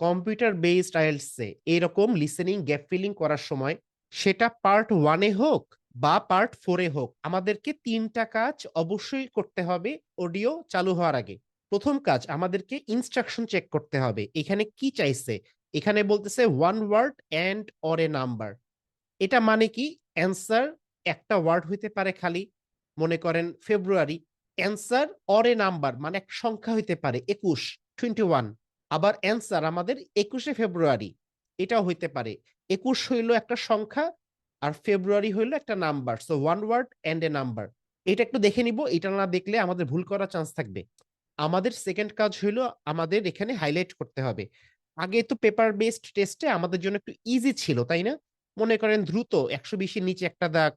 Computer based IELTS এরকম listening gap filling করার সময় সেটা পার্ট 1-এ হোক বা পার্ট 4-এ হোক, আমাদেরকে 3টা কাজ অবশ্যই করতে হবে অডিও চালু হওয়ার আগে। প্রথম কাজ, আমাদেরকে ইনস্ট্রাকশন চেক করতে হবে। এখানে কি চাইছে? এখানে বলতেছে one word and or a number. এটা মানে কি? অ্যান্সার একটা ওয়ার্ড হইতে পারে খালি, মনে করেন ফেব্রুয়ারি। অ্যান্সার অর এ নাম্বার মানে এক সংখ্যা হইতে পারে 21, 21। আবার অ্যান্সার আমাদের 21শে ফেব্রুয়ারি, এটাও হইতে পারে। 21 হইল একটা সংখ্যা আর ফেব্রুয়ারি হইল একটা number. So one word and a number. এটা একটু দেখে নিব, এটা না দেখলে আমাদের ভুল করার চান্স থাকবে। আমাদের সেকেন্ড কাজ হইলো আমাদের এখানে হাইলাইট করতে হবে। আগে তো পেপার বেসড টেস্টে আমাদের জন্য একটু ইজি ছিল, তাই না? মনে করেন দ্রুত 120-এর নিচে একটা দাগ,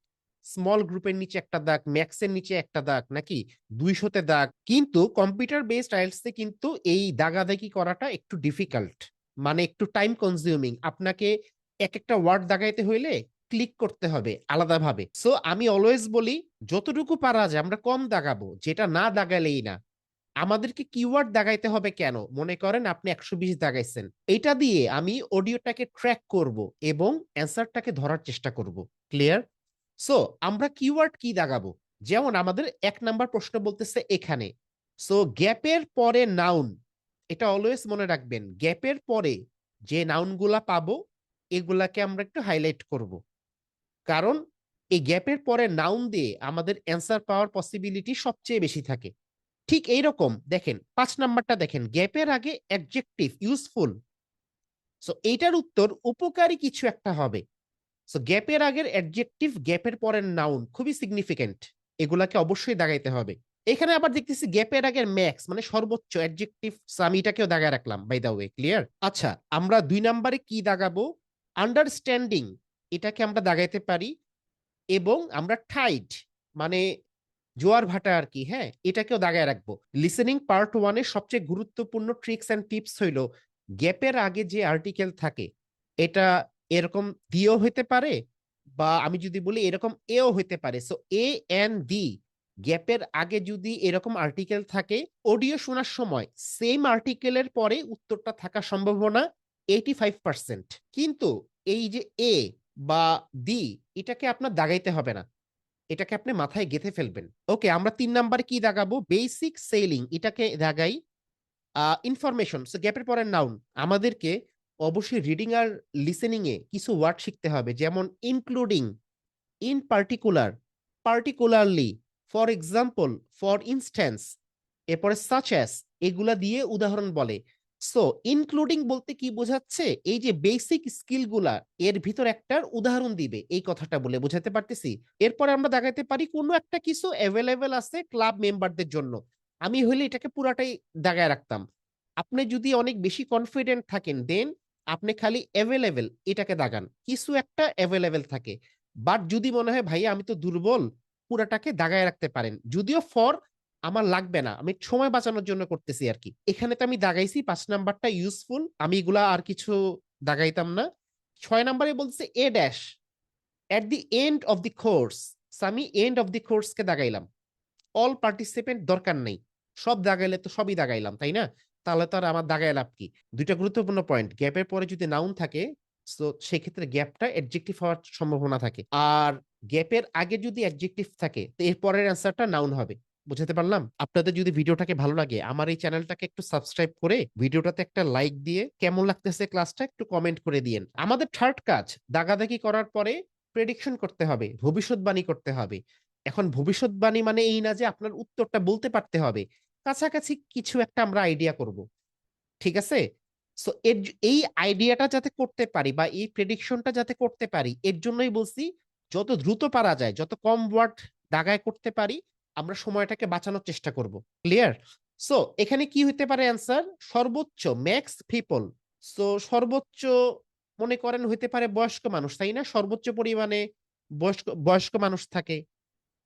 স্মল গ্রুপের নিচে একটা দাগ, ম্যাক্সের নিচে একটা দাগ, নাকি 200-তে দাগ। কিন্তু কম্পিউটার বেসড আইএলটিএসে কিন্তু এই দাগাদাগি করাটা একটু ডিফিকাল্ট, মানে একটু টাইম কনজিউমিং। আপনাকে এক একটা ওয়ার্ড দাগাইতে হইলে ক্লিক করতে হবে আলাদাভাবে। সো আমি অলওয়েজ বলি, যতটুকু পারা যায় আমরা কম দাগাবো, যেটা না দাগালেই না। আমাদেরকে কিওয়ার্ড দাগাইতে হবে কেন? মনে করেন আপনি 120 দাগাইছেন, এটা দিয়ে আমি অডিওটাকে ট্র্যাক করব এবং অ্যান্সারটাকে ধরার চেষ্টা করব। ক্লিয়ার? সো আমরা কিওয়ার্ড কি দাগাবো? যেমন আমাদের 1 নাম্বার প্রশ্ন বলতেছে এখানে, সো গ্যাপের পরে নাউন। এটা অলওয়েজ মনে রাখবেন, গ্যাপের পরে যে নাউনগুলা পাবো এগুলাকে আমরা একটু হাইলাইট করব। কারণ এই গ্যাপের পরে নাউন দিয়ে আমাদের অ্যান্সার পাওয়ার পসিবিলিটি সবচেয়ে বেশি থাকে। ঠিক এইরকম দেখেন 5 নাম্বারটা দেখেন, গ্যাপের আগে অ্যাডজেক্টিভ ইউজফুল। সো এইটার উত্তর উপকারী কিছু একটা হবে। সো গ্যাপের আগের অ্যাডজেক্টিভ, গ্যাপের পরের নাউন খুবই সিগনিফিকেন্ট, এগুলাকে অবশ্যই দাগাইতে হবে। এখানে আবার দেখতেছি গ্যাপের আগের ম্যাক্স মানে সর্বোচ্চ অ্যাডজেক্টিভ, আমি এটাকেও দাগায় রাখলাম বাই দা ওয়ে। ক্লিয়ার? আচ্ছা, আমরা 2 নাম্বারে কি দাগাবো? আন্ডারস্ট্যান্ডিং, এটাকে আমরা দাগাইতে পারি। এবং আমরা টাইড মানে জোয়ার ভাটা আর কি, হ্যাঁ, এটাকেও দাগায় রাখবো। লিসেনিং পার্ট 1-এর সবচেয়ে গুরুত্বপূর্ণ ট্রিক্স এন্ড টিপস হইল, গ্যাপের আগে যে আর্টিকেল থাকে এটা এরকম দিও হইতে পারে, বা আমি যদি বলি এরকম এও হইতে পারে। সো এ এন ডি, গ্যাপের আগে যদি এরকম আর্টিকেল থাকে, অডিও শোনার সময় সেম আর্টিকেলের পরে উত্তরটা থাকার সম্ভাবনা 85%। কিন্তু এই যে এ বা দি, এটাকে আপনার দাগাইতে হবে না, এটাকে আপনি মাথায় গেঁথে ফেলবেন। ওকে, আমরা 3 নাম্বারে কি দাগাবো? বেসিক সেলিং, এটাকে দাগাই। ইনফরমেশন, গ্যাপের পরের নাউন। আমাদেরকে অবশ্যই রিডিং আর লিসেনিং এ কিছু ওয়ার্ড শিখতে হবে, যেমন including, in particular, particularly, for example, for instance, এরপরে সাচ অ্যাস, এগুলা দিয়ে উদাহরণ বলে। সো ইনক্লুডিং বলতে কি বোঝাচ্ছে? এই যে বেসিক স্কিল গুলা এর ভিতর একটার উদাহরণ দিবে, এই কথাটা বলে বোঝাতে পারতেছি। এরপরে আমরা দেখাতে পারি কোনো একটা কিছু অ্যাভেলেবেল আছে ক্লাব মেম্বারদের জন্য। আমি হইলে এটাকে পুরাটাই দাগায় রাখতাম। আপনি যদি অনেক বেশি কনফিডেন্ট থাকেন, দেন আপনি খালি অ্যাভেলেবেল এটাকে দাগান, কিছু একটা অ্যাভেলেবেল থাকে। বাট যদি মনে হয় ভাই আমি তো দুর্বল, পুরাটাকে দাগায় রাখতে পারেন। যদিও ফর আমার লাগবে না, আমি সময় বাঁচানোর জন্য করতেছি আর কি। এখানে তো আমি দাগাইছি 5 নাম্বারটা ইউজফুল, আমি এগুলা আর কিছু দাগাইতাম না। 6 নাম্বারে বলছে a dash at the end of the course, আমি এন্ড অফ দি কোর্স কে দাগাইলাম। অল পার্টিসিপেন্ট দরকার নেই, সব দাগাইলে তো সবই দাগাইলাম, তাই না? তাহলে তো আর আমার দাগায় লাভ কি? দুইটা গুরুত্বপূর্ণ পয়েন্ট, গ্যাপের পরে যদি নাউন থাকে তো সেক্ষেত্রে গ্যাপটা অ্যাডজেক্টিভ হওয়ার সম্ভাবনা থাকে, আর গ্যাপের আগে যদি অ্যাডজেক্টিভ থাকে তো এর পরের অ্যান্সারটা নাউন হবে। বুঝাতে পারলাম? আপনাদের যদি ভিডিওটাকে ভালো লাগে আমার এই চ্যানেলটাকে একটু সাবস্ক্রাইব করে ভিডিওটাতে একটা লাইক দিয়ে কেমন লাগতেছে ক্লাসটা একটু কমেন্ট করে দিয়েন। আমাদের থার্ড কাজ, দাগাদাগি করার পরে প্রেডিকশন করতে হবে, ভবিষ্যৎবাণী করতে হবে। এখন ভবিষ্যৎবাণী মানে এই না যে আপনার উত্তরটা বলতে পারতে হবে, কাছাকাছি কিছু একটা আমরা আইডিয়া করব। ঠিক আছে? সো এই আইডিয়াটা যাতে করতে পারি বা এই প্রেডিকশনটা যাতে করতে পারি, এর জন্যই বলছি যত দ্রুত পারা যায়, যত কম ওয়ার্ড দাগায় করতে পারি, আমরা সময়টাকে বাঁচানোর চেষ্টা করব। ক্লিয়ার? সো এখানে কি হইতে পারে অ্যান্সার? সর্বোচ্চ, ম্যাক্স পিপল। সো সর্বোচ্চ মনে করেন হইতে পারে বয়স্ক মানুষ, তাই না? সর্বোচ্চ পরিমাণে বয়স্ক বয়স্ক মানুষ থাকে,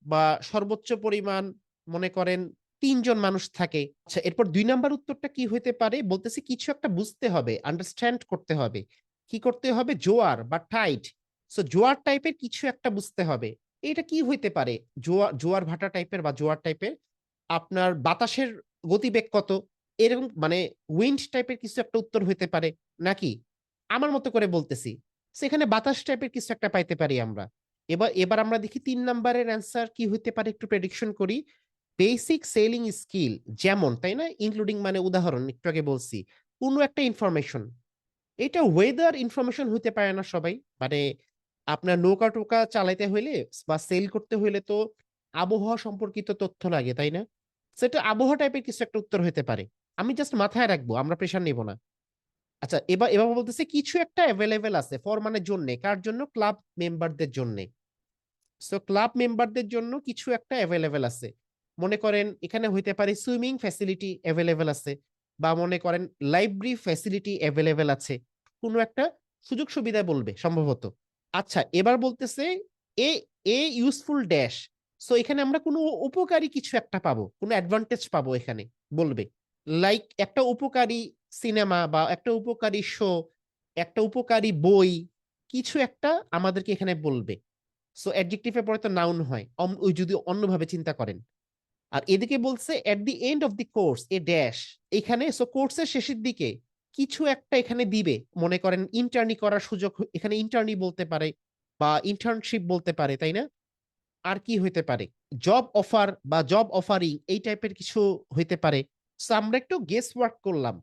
বা সর্বোচ্চ পরিমাণ মনে করেন 3 জন মানুষ থাকে। আচ্ছা, এরপর 2 নাম্বার উত্তরটা কি হইতে পারে? বলতেছে কিছু একটা বুঝতে হবে, আন্ডারস্ট্যান্ড করতে হবে। কি করতে হবে? জোয়ার বা টাইড। সো জোয়ার টাইপের কিছু একটা বুঝতে হবে। এটা কি হইতে পারে? জোয়ার জোয়ার ভাটা টাইপের বা জোয়ার টাইপের। আপনার বাতাসের গতিবেগ কত, এরকম মানে উইন্ড টাইপের কিছু একটা উত্তর হইতে পারে। নাকি? আমার মতো করে বলতেছি। সেখানে বাতাস টাইপের কিছু একটা পাইতে পারি আমরা। এবার আমরা দেখি ৩ নাম্বারের অ্যান্সার কি হইতে পারে একটু প্রেডিকশন করি। বেসিক সেলিং স্কিল যেমন, তাই না? ইনক্লুডিং মানে উদাহরণ একটু আগে বলছি। কোনো একটা ইনফরমেশন। এটা ওয়েদার ইনফরমেশন হইতে পারে না সবাই। মানে আপনার নৌকা-টোকা চালাইতে হইলে বা সেল করতে হইলে তো আবহাওয়া সম্পর্কিত তথ্য লাগে, তাই না? সেটা আবহাওয়া টাইপের কিছু একটা উত্তর হইতে পারে। আমি জাস্ট মাথায় রাখবো, আমরা প্রেশার নিব না। আচ্ছা, এবার বলতেছে কিছু একটা এভেইলেবল আছে ফর মানে জন্যে, কার জন্য? ক্লাব মেম্বারদের জন্যে। সো ক্লাব মেম্বারদের জন্য কিছু একটা এভেইলেবল আছে। মনে করেন এখানে হইতে পারে সুইমিং ফ্যাসিলিটি এভেইলেবল আছে, বা মনে করেন লাইব্রেরি ফ্যাসিলিটি এভেইলেবল আছে। কোনো একটা সুযোগ সুবিধা বলবে সম্ভবত। আচ্ছা, এবার বলতেছে এ এ ইউজফুল ড্যাশ। সো এখানে আমরা কোনো উপকারী কিছু একটা পাবো, কোনো অ্যাডভান্টেজ পাবো এখানে বলবে। লাইক একটা উপকারী সিনেমা বা একটা উপকারী শো, একটা উপকারী বই, কিছু একটা আমাদেরকে এখানে বলবে। সো অ্যাডজেক্টিভের পরে তো নাউন হয়, ওই যদি অন্যভাবে চিন্তা করেন। আর এদিকে বলছে at the end of the course a dash. এখানে সো কোর্সের শেষের দিকে কিছু একটা এখানে দিবে। মনে করেন ইন্টার্নি করার সুযোগ, এখানে ইন্টার্নি বলতে পারে বা ইন্টার্নশিপ বলতে পারে, তাই না? আর কি হইতে পারে? জব অফার বা জব অফারিং এই টাইপের কিছু হইতে পারে। সো আমরা একটু গেস ওয়ার্ক করলাম।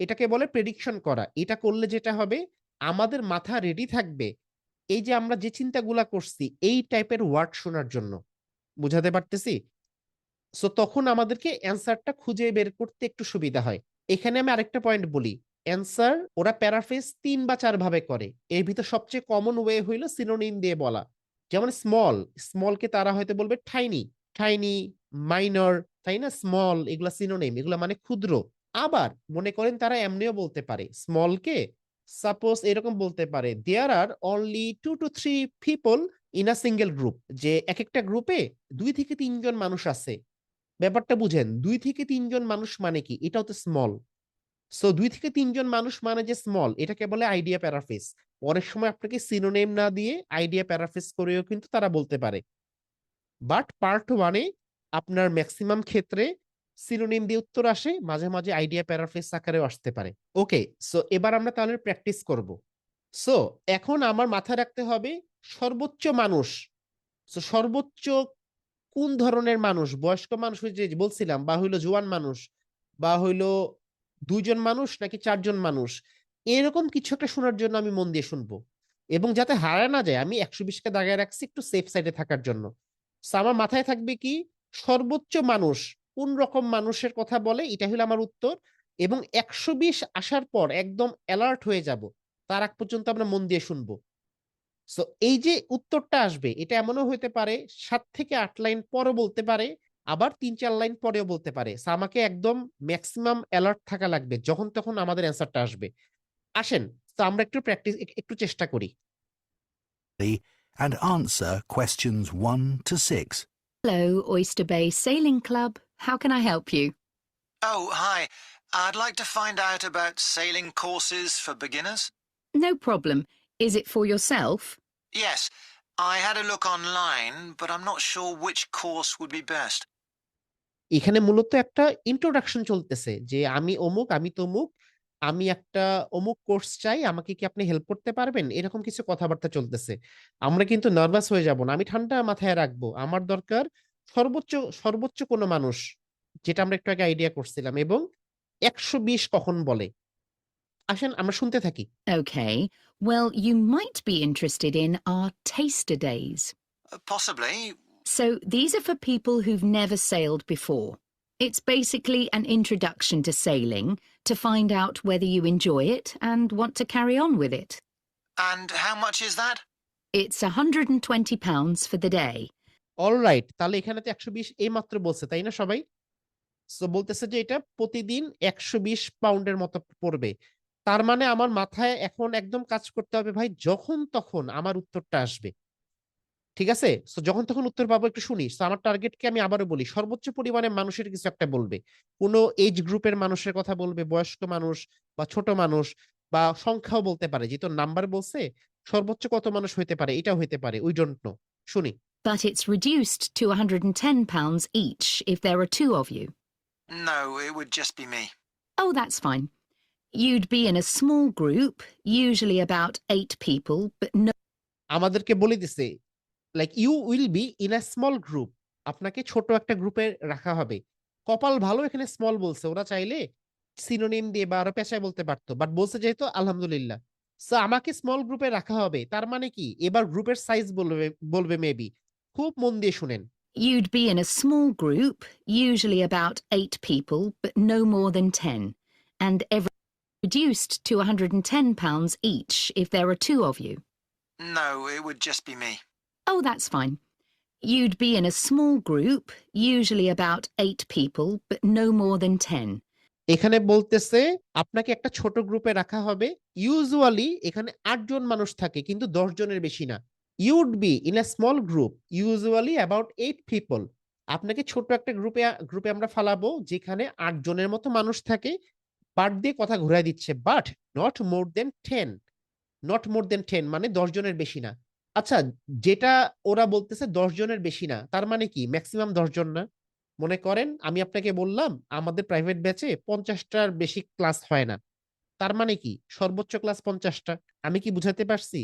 এটাকে বলে প্রেডিকশন করা। এটা করলে যেটা হবে, আমাদের মাথা রেডি থাকবে এই যে আমরা যে চিন্তাগুলা করছি এই টাইপের ওয়ার্ড শোনার জন্য। বুঝাতে পারতেছি? সো তখন আমাদেরকে অ্যান্সারটা খুঁজে বের করতে একটু সুবিধা হয়। এখানে আমি আরেকটা পয়েন্ট বলি। অ্যান্সার ওরা প্যারাফ্রেজ ৩ বা ৪ ভাবে করে। এর ভিতর সবচেয়ে কমন ওয়ে হইল সিনোনিম দিয়ে বলা। যেমন স্মল, স্মলকে তারা হয়তো বলবে ঠাইনি, ঠাইনি, মাইনর, তাই না? স্মল এগুলা সিনোনিম, এগুলা মানে ক্ষুদ্র। আবার মনে করেন তারা এমনিও বলতে পারে স্মলকে, সাপোজ এরকম বলতে পারে there are only 2 to 3 people in a single group, যে এক একটা গ্রুপে 2 থেকে 3 জন মানুষ আছে। ব্যাপারটা বুঝেন, 2 থেকে 3 জন মানুষ মানে কি? এটাও তো স্মল। সো 2 থেকে 3 জন মানুষ মানে যে স্মল, এটাকে বলে আইডিয়া প্যারাফ্রেজ। অনেক সময় আপনাকে সিনোনিম না দিয়ে আইডিয়া প্যারাফ্রেজ করেও কিন্তু তারা বলতে পারে। বাট পার্ট ওয়ানে আপনার ম্যাক্সিমাম ক্ষেত্রে সিনোনিম দিয়ে উত্তর আসে, মাঝে মাঝে আইডিয়া প্যারাফ্রেজ আকারেও আসতে পারে। ওকে, সো এবার আমরা তাহলে প্র্যাকটিস করব। সো এখন আমার মাথায় রাখতে হবে সর্বোচ্চ মানুষ। সো সর্বোচ্চ কোন ধরনের মানুষ? বয়স্ক মানুষ ওই যে বলছিলাম, বা হইলো জোয়ান মানুষ, বা হইলো 2 জন মানুষ নাকি 4 জন মানুষ, এরকম কিছু একটা শোনার জন্য আমি মন দিয়ে শুনবো। এবং যাতে হারা না যায়, আমি 120কে দাগায় রাখছি একটু সেফ সাইডে থাকার জন্য। So আমার মাথায় থাকবে কি, সর্বোচ্চ মানুষ কোন রকম মানুষের কথা বলে, এটা হলো আমার উত্তর। এবং 120 আসার পর একদম অ্যালার্ট হয়ে যাব, তার আগ পর্যন্ত আমরা মন দিয়ে শুনবো। সো এই যে উত্তরটা আসবে, এটা এমনও হইতে পারে 7 থেকে 8 লাইন পরে বলতে পারে, আবার 3-4 লাইন পরেও বলতে পারে। সো আমাকে একদম ম্যাক্সিমাম অ্যালার্ট থাকা লাগবে যখন তখন আমাদের অ্যান্সারটা আসবে। আসেন, তো আমরা একটু প্র্যাকটিস, একটু চেষ্টা করি। And answer questions 1 to 6. Hello, Oyster Bay Sailing Club. How can I help you? Oh, hi. I'd like to find out about sailing courses for beginners. No problem. Is it for yourself? Yes, I had a look online, but I'm not sure which course would be best. এখানে মূলত একটা introduction চলতেছে যে আমি অমুক, আমি তমুক, আমি একটা অমুক কোর্স চাই, আমাকে কি আপনি হেল্প করতে পারবেন, এরকম কিছু কথাবার্তা চলতেছে। আমরা কিন্তু নার্ভাস হয়ে যাব না, আমি ঠান্ডা মাথায় রাখবো। আমার দরকার সর্বোচ্চ, সর্বোচ্চ কোনো মানুষ, যেটা আমরা একটু আগে আইডিয়া করছিলাম, এবং 120 কখন বলে। আসেন আমরা শুনতে থাকি। Okay. Well, you might be interested in our taster days. Possibly. So these are for people who've never sailed before. It's basically an introduction to sailing to find out whether you enjoy it and want to carry on with it. And how much is that? It's £120 for the day. Alright, তাহলে এখানে তো 120 এই মাত্র বলছে, তাই না সবাই? So বলতেছে যে এটা প্রতিদিন 120 পাউন্ডের মতো পড়বে। তার মানে আমার মাথায় এখন একদম কাজ করতে হবে ভাই, যখন তখন আমার উত্তরটা আসবে। ঠিক আছে? সো যখন তখন উত্তর পাবো একটু শুনি। সো আমার টার্গেটকে আমি আবারও বলি, সর্বোচ্চ পরিমাণে মানুষের কিছু একটা বলবে। কোন এজ গ্রুপের মানুষের কথা বলবে, বয়স্ক মানুষ বা ছোট মানুষ, বা সংখ্যাও বলতে পারে। যেহেতু নাম্বার বলছে, সর্বোচ্চ কত মানুষ হইতে পারে, এটাও হইতে পারে। We don't know. শুনি। But it's reduced to £110 each if there are two of you. No, it would just be me. Oh, that's fine. You'd be in a small group, usually about 8 people, but no আমাদেরকে বলে দিছে like you will be in a small group, আপনাকে ছোট একটা গ্রুপে রাখা হবে। কপাল ভালো এখানে স্মল বলছে, ওরা চাইলে সিনোনিম দিয়ে বা আরো পেশায় বলতে পারতো, বাট বলছে যেহেতু আলহামদুলিল্লাহ। সো আমাকে স্মল গ্রুপে রাখা হবে, তার মানে কি এবার গ্রুপের সাইজ বলবে বলবে মেবি। খুব মন দিয়ে শুনেন। You'd be in a small group, usually about 8 people, but no more than 10, and every reduced to £110 each if there are 2 of you. No, it would just be me. Oh, that's fine. You'd be in a small group, usually about 8 people, but no more than 10. এখানে বলতেছে আপনাকে একটা ছোট গ্রুপে রাখা হবে, usually এখানে 8 জন মানুষ থাকে কিন্তু 10 জনের বেশি না। ইউড B in a small group usually about 8 people, আপনাকে ছোট একটা গ্রুপে গ্রুপে আমরা ফালাবো যেখানে 8 জনের মতো মানুষ থাকে। বাট দিয়ে কথা ঘুরাই দিচ্ছে, but not more than 10, not more than 10 মানে 10 জনের বেশি না। আচ্ছা, যেটা ওরা বলতেছে 10 জনের বেশি না, তার মানে কি ম্যাক্সিমাম 10 জন না? মনে করেন আমি আপনাকে বললাম আমাদের প্রাইভেট ব্যাচে 50টার বেশি ক্লাস হয় না, তার মানে কি সর্বোচ্চ ক্লাস 50টা। আমি কি বুঝাতে পারছি?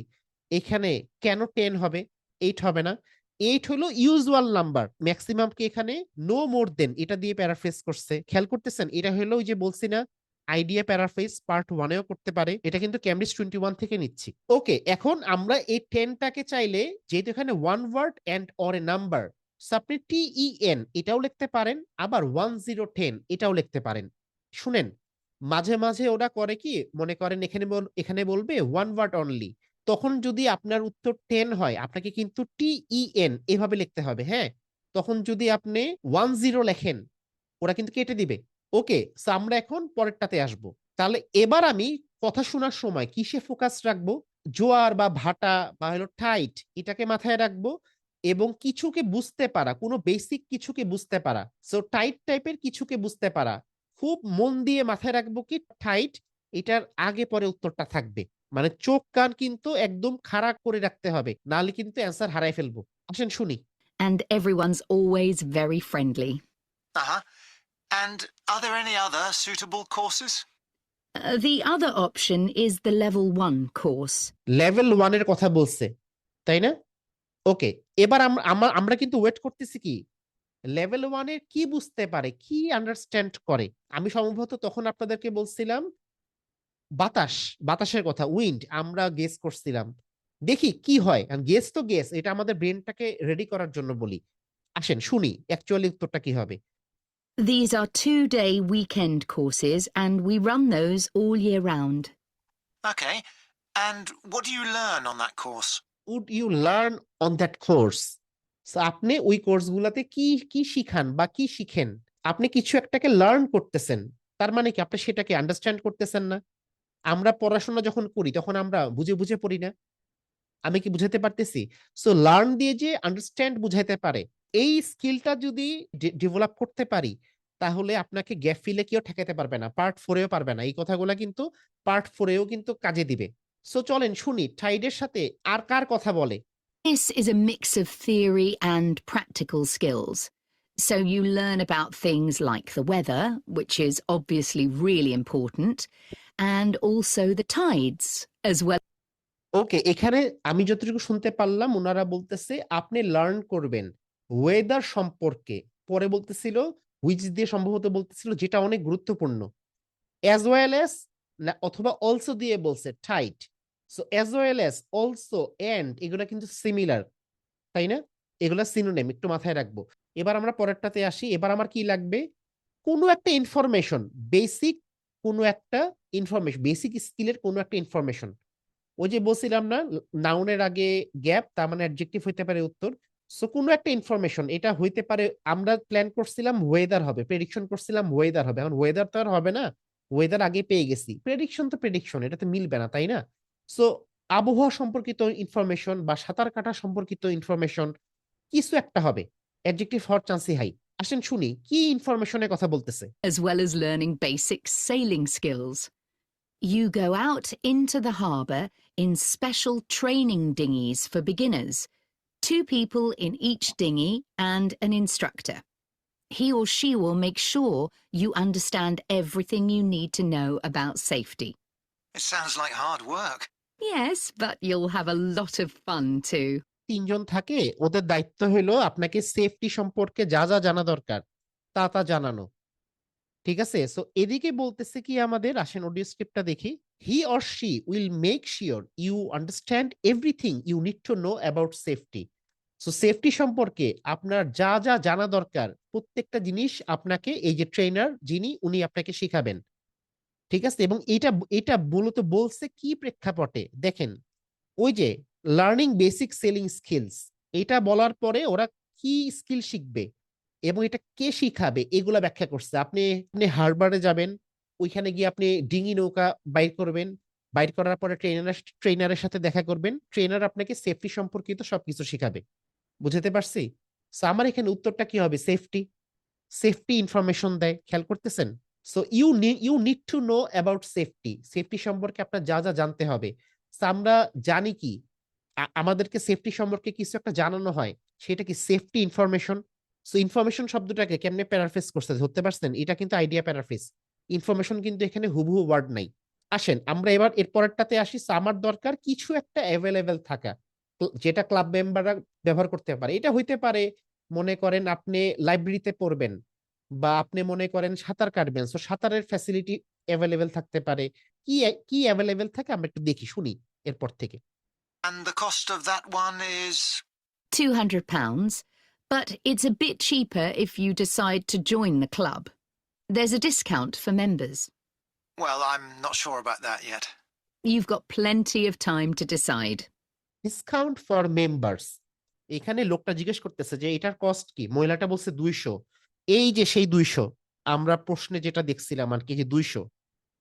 এখানে কেন 10 হবে, 8 হবে না? 8 হলো ইউজুয়াল নাম্বার, ম্যাক্সিমাম কি এখানে নো মোর দেন এটা দিয়ে প্যারাফ্রেজ করছে। খেয়াল করতেছেন? এটা হলো ওই যে বলছি না আইডিয়া প্যারাফ্রেজ পার্ট 1 এও করতে পারে, এটা কিন্তু ক্যামব্রিজ 21 থেকে নিচ্ছি। ওকে, এখন আমরা এই 10টাকে চাইলে, যেহেতু এখানে one word and or a number, so আপনি TEN এটাও লিখতে পারেন, আবার 1010 এটাও লিখতে পারেন। শুনেন, মাঝে মাঝে ওরা করে কি, মনে করেন এখানে এখানে বলবে ওয়ান ওয়ার্ড অনলি, তখন যদি আপনার উত্তর 10 হয় আপনাকে কিন্তু TEN এভাবে লিখতে হবে, হ্যাঁ। তখন যদি আপনি 10 লেখেন ওরা কিন্তু কেটে দিবে। ওকে, সো আমরা এখন পরেরটাতে আসব। তাহলে এবার আমি কথা শোনার সময় কিসে ফোকাস রাখবো? জোয়ার বা ভাটা বা হলো টাইট, এটাকে মাথায় রাখবো, এবং কিছুকে বুঝতে পারা, কোনো বেসিক কিছুকে বুঝতে পারা। সো টাইট টাইপের কিছুকে বুঝতে পারা, খুব মন দিয়ে মাথায় রাখবো কি টাইট, এটার আগে পরে উত্তরটা থাকবে। মানে চোখ কান কিন্তু একদম খাড়া করে রাখতে হবে, নাহলে কিন্তু অ্যান্সার হারাই ফেলবো। আসেন শুনি। And everyone's always very friendly. Uh-huh. And are there any other suitable courses? The other option is the Level 1 course. Level 1 এর কথা বলছে, তাই না? ওকে, এবার আমরা কিন্তু ওয়েট করতেছি কি লেভেল 1 এর কি বুঝতে পারে, কি আন্ডারস্ট্যান্ড করে। আমি সম্ভবত তখন আপনাদেরকে বলছিলাম বাতাস, বাতাসের কথা, উইন্ড আমরা গেস করছিলাম। দেখি কি হয়, গেস তো গেস, এটা আমাদের ব্রেনটাকে রেডি করার জন্য বলি। আসেন শুনি অ্যাকচুয়ালি উত্তরটা কি হবে। These are 2-day weekend courses, and we run those all year round. Okay. And what do you learn on that course? Would you learn on that course? আপনি ওই কোর্সগুলোতে কি কি শিখান বা কি শিখেন? আপনি কিছু একটাকে লার্ন করতেছেন, তার মানে কি আপনি সেটাকে আন্ডারস্ট্যান্ড করতেছেন না? আমরা পড়াশোনা যখন করি তখন আমরা বুঝে বুঝে পড়ি না? আমি কি বুঝাতে পারতেছি? সো লার্ন দিয়ে যে আন্ডারস্ট্যান্ড বুঝাইতে পারে, এই স্কিলটা যদি ডেভেলপ করতে পারি, তাহলে আপনাকে গ্যাপ ফিলে কেউ ঠেকাতে পারবে না, পার্ট 4 এও পারবে না। এই কথাগুলা কিন্তু পার্ট 4 এও কিন্তু কাজে দিবে। সো চলেন শুনি টাইডের সাথে আর কার কথা বলে। This is a mix of theory and practical skills. So you learn about things like the weather, which is obviously really important, and also the tides as well. ওকে, এখানে আমি যতটুকু শুনতে পারলাম ওনারা বলতেছে আপনি লার্ন করবেন ওয়েদার সম্পর্কে, পরে বলতেছিল হুইচ দিয়ে সম্ভবত বলতেছিল, যেটা অনেক গুরুত্বপূর্ণ, অ্যাজ ওয়েল অ্যাজ, অথবা অলসো দিয়ে বলছে tight. So as well as, also, and এগুলা কিন্তু সিমিলার, তাই না? এগুলা সিনোনিম, একটু মাথায় রাখবো। এবার আমরা পরেরটাতে আসি। এবার আমার কি লাগবে? কোনো একটা ইনফরমেশন, বেসিক কোনো একটা ইনফরমেশন, বেসিক স্কিলের কোনো একটা ইনফরমেশন। ওই যে বলছিলাম না নাউনের আগে গ্যাপ, তার মানে অ্যাডজেক্টিভ হইতে পারে উত্তর। সো কোনো একটা ইনফরমেশন, এটা হইতে পারে, আমরা প্ল্যান করছিলাম ওয়েদার হবে, প্রেডিকশন করছিলাম ওয়েদার হবে, এখন ওয়েদার তো আর হবে না, ওয়েদার আগে পেয়ে গেছি, প্রেডিকশন তো প্রেডিকশন, এটা তো মিলবে না, তাই না? সো আবহাওয়া সম্পর্কিত ইনফরমেশন বা সাঁতার কাটা সম্পর্কিত ইনফরমেশন কিছু একটা হবে, অ্যাডজেক্টিভ হওয়ার চান্সই হাই। আসেন শুনি কি ইনফরমেশনের কথা বলতেছে। As well as learning basic sailing skills. You go out into the harbour in special training dinghies for beginners, 2 people in each dinghy and an instructor. He or she will make sure you understand everything you need to know about safety. It sounds like hard work. Yes, but you'll have a lot of fun too. 3 জন থাকে, ওদের দায়িত্ব হলো আপনাকে safety সম্পর্কে যা যা জানা দরকার তা জানানো। ঠিক আছে? সো এদিকে বলতেছে কি আমাদের, আসেন অডিও স্ক্রিপ্টটা দেখি। He or she will make sure you understand everything you need to know about safety. So safety সম্পর্কে আপনার যা যা জানা দরকার প্রত্যেকটা জিনিস আপনাকে এই যে ট্রেনার যিনি উনি আপনাকে শিখাবেন। ঠিক আছে? এবং এটা মূলত বলছে কি প্রেক্ষাপটে দেখেন, ওই যে লার্নিং বেসিক সেলিং স্কিলস, এটা বলার পরে ওরা কি স্কিল শিখবে এবং এটা কে শিখাবে এগুলা ব্যাখ্যা করছে। আপনি আপনি হারবারে যাবেন, ওইখানে গিয়ে আপনি ডিঙি নৌকা বাইর করবেন, বাইর করার পরে ট্রেনারের সাথে দেখা করবেন, ট্রেনার আপনাকে সেফটি সম্পর্কিত সবকিছু শিখাবে। বুঝতে পারছি? সো আমার এখানে উত্তরটা কি হবে? সেফটি ইনফরমেশন দেয়, খেয়াল করতেছেন? So you need to know about safety, safety সম্পর্কে আপনার যা যা জানতে হবে। সো আমরা জানি কি, আমাদেরকে সেফটি সম্পর্কে কিছু একটা জানানো হয়, সেটা কি সেফটি ইনফরমেশন। সো ইনফরমেশন শব্দটাকে কেমনে প্যারাফ্রেজ করছে ধরতে পারছেন? এটা কিন্তু আইডিয়া প্যারাফ্রেজ, ইনফরমেশন কিন্তু এখানে হুবহু ওয়ার্ড নাই। আসেন আমরা এবার এর পরেরটাতে আসি। So, আমার দরকার কিছু একটা অ্যাভেলেবেল থাকা, যেটা ক্লাব মেম্বাররা ব্যবহার করতে পারে। এটা হইতে পারে মনে করেন আপনি লাইব্রেরিতে পড়বেন, বা আপনি মনে করেন সাঁতার কাটবেন, সো সাঁতারের ফ্যাসিলিটি অ্যাভেলেবেল থাকতে পারে। কি কি অ্যাভেলেবেল থাকে আমরা একটু দেখি শুনি এরপর থেকে। And the cost of that one is? £200, but it's a bit cheaper if you decide to join the club. There's a discount for members. Well, I'm not sure about that yet. You've got plenty of time to decide. Discount for members, এখানে লোকটা জিজ্ঞেস করতেছে যে এটার cost কি, মহিলাটা বলছে 200। এই যে সেই 200 আমরা প্রশ্নে যেটা দেখছিলাম আর কি, যে 200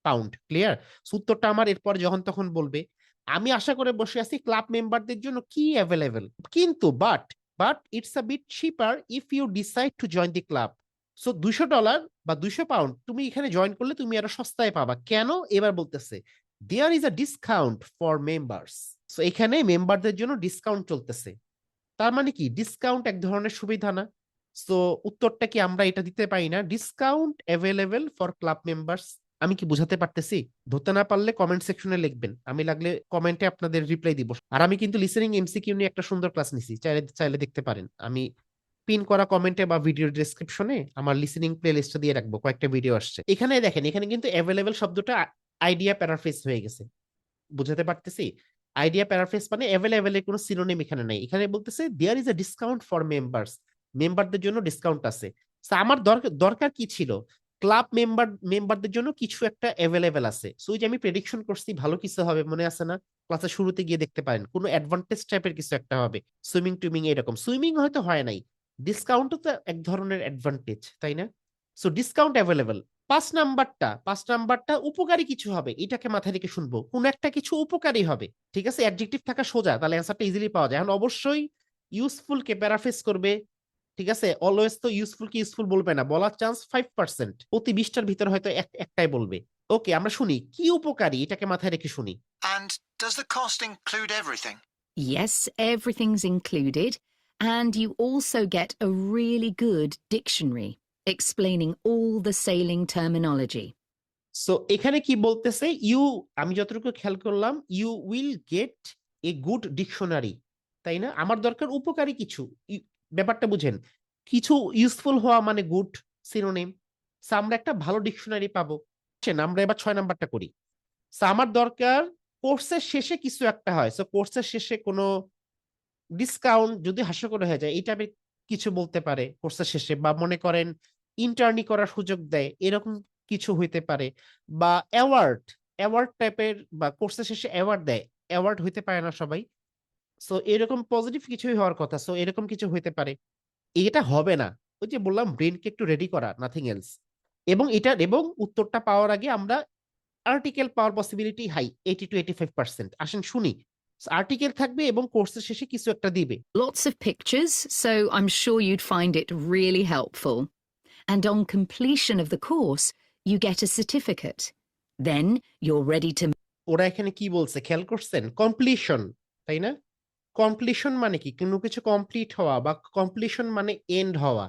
পাউন্ড। ক্লিয়ার? উত্তরটা আমার এরপর যখন তখন বলবে। আমি আশা করে বসে আছি ক্লাব মেম্বারদের জন্য কি অ্যাভেলেবেল, কিন্তু but it's a bit cheaper if you decide to join the club. So $200 বা 200 পাউন্ড তুমি এখানে জয়েন করলে তুমি আরো সস্তায় পাবা। কেন? এবার বলতেছে there is a discount for members. So এখানে মেম্বারদের জন্য ডিসকাউন্ট চলতেছে। তার মানে কি ডিসকাউন্ট এক ধরনের সুবিধা না? সো উত্তরটা কি আমরা এটা দিতে পারি না, discount available for club members. আমি কি বুঝাতে পারতেছি? ধরতে না পারলে কমেন্ট সেকশনে লিখবেন, আমি লাগলে কমেন্টে আপনাদের রিপ্লাই দিব। আর আমি কিন্তু লিসেনিং এমসিকিউ নিয়ে একটা সুন্দর ক্লাস নিছি, চাইলে চাইলে দেখতে পারেন। আমি পিন করা কমেন্টে বা ভিডিও ডেসক্রিপশনে আমার লিসেনিং প্লেলিস্টে দিয়ে রাখবো, কয়েকটা ভিডিও আসছে। এখানে দেখেন, এখানে কিন্তু অ্যাভেলেবেল শব্দটা আইডিয়া প্যারাফ্রেজ হয়ে গেছে। বুঝাতে পারতেছি? আইডিয়া প্যারাফ্রেজ মানে অ্যাভেলেবেল এর কোনো সিনোনিম এখানে নাই। এখানে বলতেছে there is a discount for members, মেম্বারদের জন্য ডিসকাউন্ট আছে। So, আমার দরকার কি ছিল? ক্লাব মেম্বারদের জন্য কিছু একটা অ্যাভেলেবেল আছে। সো ওই যে আমি প্রেডিকশন করছি ভালো কিছু হবে, মনে আছে না? ক্লাসের শুরুতে গিয়ে দেখতে পারেন, কোনো অ্যাডভান্টেজ টাইপের কিছু একটা হবে, সুইমিং টুইমিং এরকম। সুইমিং হয়তো হয় নাই, ডিসকাউন্টও তো এক ধরনের অ্যাডভান্টেজ, তাই না? So discount available. 5 নাম্বারটা উপকারী কিছু হবে, এটাকে মাথায় রেখে শুনবো, কোন একটা কিছু উপকারী হবে। ঠিক আছে? অ্যাডজেক্টিভ থাকা সোজা, তাহলে অ্যান্সারটা ইজিলি পাওয়া যায়। এখন অবশ্যই ইউজফুল কে প্যারাফ্রেজ করবে। ঠিক আছে? অলওয়েজ তো ইউজফুল কি ইউজফুল বলবে না, বলার চান্স 5%, প্রতি 20টার ভিতর হয়তো একটাই বলবে। ওকে, আমরা শুনি কি উপকারী, এটাকে মাথায় রেখে শুনি। And does the cost include everything? Yes, everything's included, and you also get a really good dictionary explaining all the sailing terminology. So এখানে কি বলতেছে, আমি যতটুকু খেয়াল করলাম, you will get a good dictionary, তাই না? আমার দরকার উপকারী কিছু। ব্যাপারটা বুঝেন, কিছু ইউজফুল হওয়া মানে গুড সিনোনিম। সো আমরা একটা ভালো ডিকশনারি পাবো। আমরা এবার 6 নাম্বারটা করি। সো আমার দরকার কোর্সের শেষে কিছু একটা হয়। সো কোর্সের শেষে কোনো ডিসকাউন্ট যদি হাস্যকর হয়ে যায়, এটা কিছু বলতে পারে কোর্সের শেষে, বা মনে করেন ইন্টার্নি করার সুযোগ দেয়, এরকম কিছু হইতে পারে। বা অ্যাওয়ার্ড টাইপের, বা কোর্সের শেষে অ্যাওয়ার্ড দেয়, অ্যাওয়ার্ড হইতে পারে না সবাই। সো এরকম পজিটিভ কিছুই হওয়ার কথা। সো এরকম কিছু হইতে পারে। এটা হবে না, ওই যে বললাম ব্রেনকে একটু রেডি করা, নাথিং এলস। এবং উত্তরটা পাওয়ার আগে আমরা আর্টিকেল পাওয়ার পসিবিলিটি হাই, 80 to 85%। আসেন শুনি। আর্টিকেল থাকবে এবং কোর্সের শেষে কিছু একটা দিবে। Lots of pictures, so I'm sure you'd find it really helpful. And on completion of the course, you get a certificate. Then you're ready to ওরা এখানে কি বলছে খেয়াল করছেন? কমপ্লিশন, তাই না? কমপ্লিশন মানে কি? কোনো কিছু কমপ্লিট হওয়া, বা কমপ্লিশন মানে এন্ড হওয়া।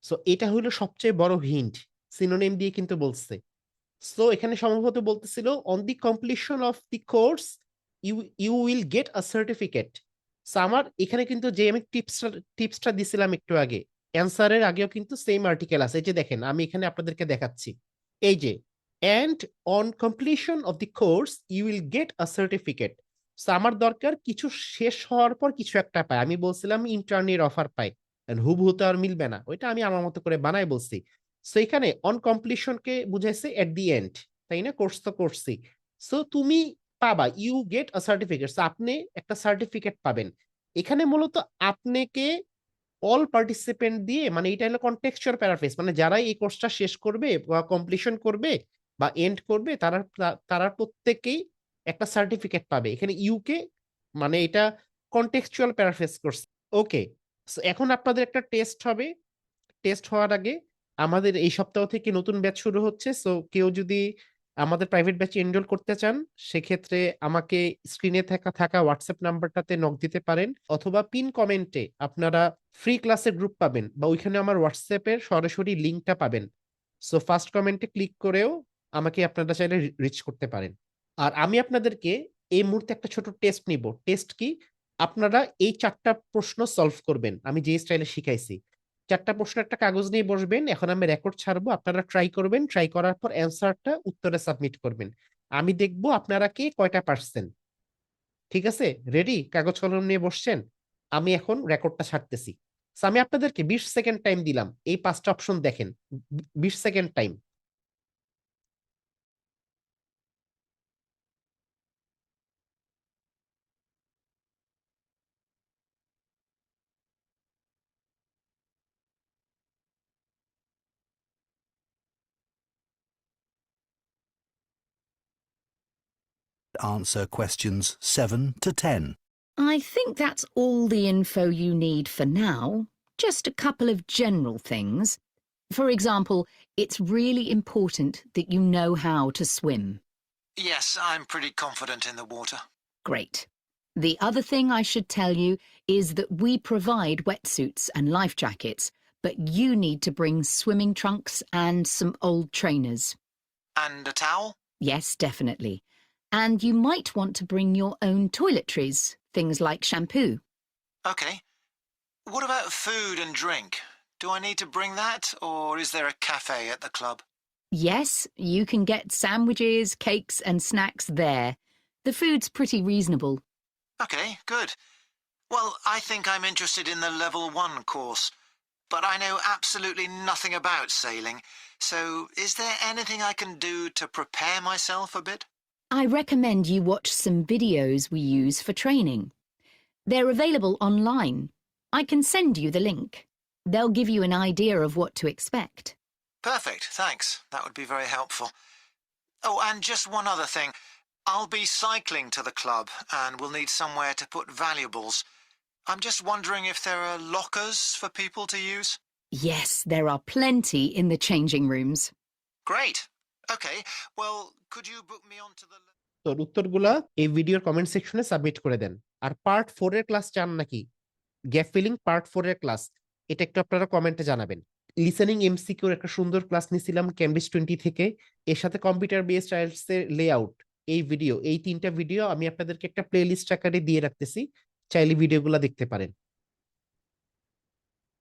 সো এটা হলো সবচেয়ে বড় হিন্ট, সিনোনিম দিয়ে কিন্তু বলছে। সো এখানে সম্ভবত বলতেছিল on the completion of the course you you will get a certificate. So আমার এখানে কিন্তু যে আমি টিপসটা দিছিলাম একটু আগে, অ্যান্সারের আগেও কিন্তু সেম আর্টিকেল আছে। এই যে দেখেন, আমি এখানে আপনাদেরকে দেখাচ্ছি, এই যে and on completion of the course you will get a certificate. So আমার দরকার কিছু শেষ হওয়ার পর কিছু একটা পাই। আমি বলছিলাম ইন্টার্নের অফার পাই, হুবহু তো আর মিলবে না, ওইটা আমি আমার মতো করে বানাই বলছি। সো এখানে অন কমপ্লিশনকে বুঝাইছে এট দি এন্ড, তাই না? কোর্স তো করছি। সো তুমি পাবা, ইউ গেট আ সার্টিফিকেট, আপনি একটা সার্টিফিকেট পাবেন। এখানে মূলত আপনাকে অল পার্টিসিপেন্ট দিয়ে, মানে এটা হলো কনটেক্সচুয়াল প্যারাফ্রেজ, মানে যারা এই কোর্সটা শেষ করবে বা কমপ্লিশন করবে বা এন্ড করবে, তারা তারা প্রত্যেকেই একটা সার্টিফিকেট পাবে। এখানে ইউকে মানে এটা কনটেক্সচুয়াল প্যারাফ্রেজ করছে। ওকে, এখন আপনাদের একটা টেস্ট হবে। টেস্ট হওয়ার আগে আমাদের এই সপ্তাহ থেকে নতুন ব্যাচ শুরু হচ্ছে। সো কেউ যদি আমাদের প্রাইভেট ব্যাচে এনরোল করতে চান, সেক্ষেত্রে আমাকে স্ক্রিনে থাকা হোয়াটসঅ্যাপ নাম্বারটাতে নক দিতে পারেন, অথবা পিন কমেন্টে আপনারা ফ্রি ক্লাসের গ্রুপ পাবেন, বা ওইখানে আমার হোয়াটসঅ্যাপের সরাসরি লিঙ্কটা পাবেন। সো ফার্স্ট কমেন্টে ক্লিক করেও আমাকে আপনারা চাইলে রিচ করতে পারেন। আর আমি আপনাদেরকে এই মুহূর্তে একটা ছোট টেস্ট নিব। টেস্ট কি? আপনারা এই 4টা প্রশ্ন সলভ করবেন আমি যে স্টাইলে শিখাইছি। 4টা প্রশ্ন একটা কাগজ নিয়ে বসবেন, এখন আমি রেকর্ড ছাড়বো, আপনারা ট্রাই করবেন, ট্রাই করার পর অ্যান্সারটা উত্তরে সাবমিট করবেন। আমি দেখবো আপনারা কে কয়টা পারছেন। ঠিক আছে? রেডি? কাগজ কলম নিয়ে বসছেন? আমি এখন রেকর্ডটা ছাড়তেছি। So, আমি আপনাদেরকে 20 সেকেন্ড টাইম দিলাম, এই 5টা অপশন দেখেন। 20 second time. Answer questions 7 to 10. I think that's all the info you need for now. Just a couple of general things. For example, it's really important that you know how to swim. Yes, I'm pretty confident in the water. Great. The other thing I should tell you is that we provide wetsuits and life jackets, but you need to bring swimming trunks and some old trainers. And a towel? Yes, definitely. And you might want to bring your own toiletries, things like shampoo. Okay. What about food and drink? Do I need to bring that, or is there a cafe at the club? Yes, you can get sandwiches, cakes and snacks there. The food's pretty reasonable. Okay, good. Well, I think I'm interested in the Level 1 course, but I know absolutely nothing about sailing, so is there anything I can do to prepare myself a bit? I recommend you watch some videos we use for training. They're available online. I can send you the link. They'll give you an idea of what to expect. Perfect, thanks. That would be very helpful. Oh, and just one other thing. I'll be cycling to the club and we'll need somewhere to put valuables. I'm just wondering if there are lockers for people to use? Yes, there are plenty in the changing rooms. Great. Okay, well, could you book me onto the... তোর উত্তরগুলা এই ভিডিওর comment সেকশনে submit করে দেন। আর part 4 এর class চান নাকি? Gap filling part 4 এর class, এটা একটু আপনারা কমেন্টে জানাবেন। লিসেনিং এমসিকিউর একটা সুন্দর ক্লাস নিছিলাম কেমব্রিজ 20 থেকে, এর সাথে কম্পিউটার বেসড আইএলটিএস এর লেআউট, এই ভিডিও, এই 3টা ভিডিও আমি আপনাদেরকে একটা প্লেলিস্ট আকারে দিয়ে রাখতেছি, চাইলে ভিডিওগুলো দেখতে পারেন।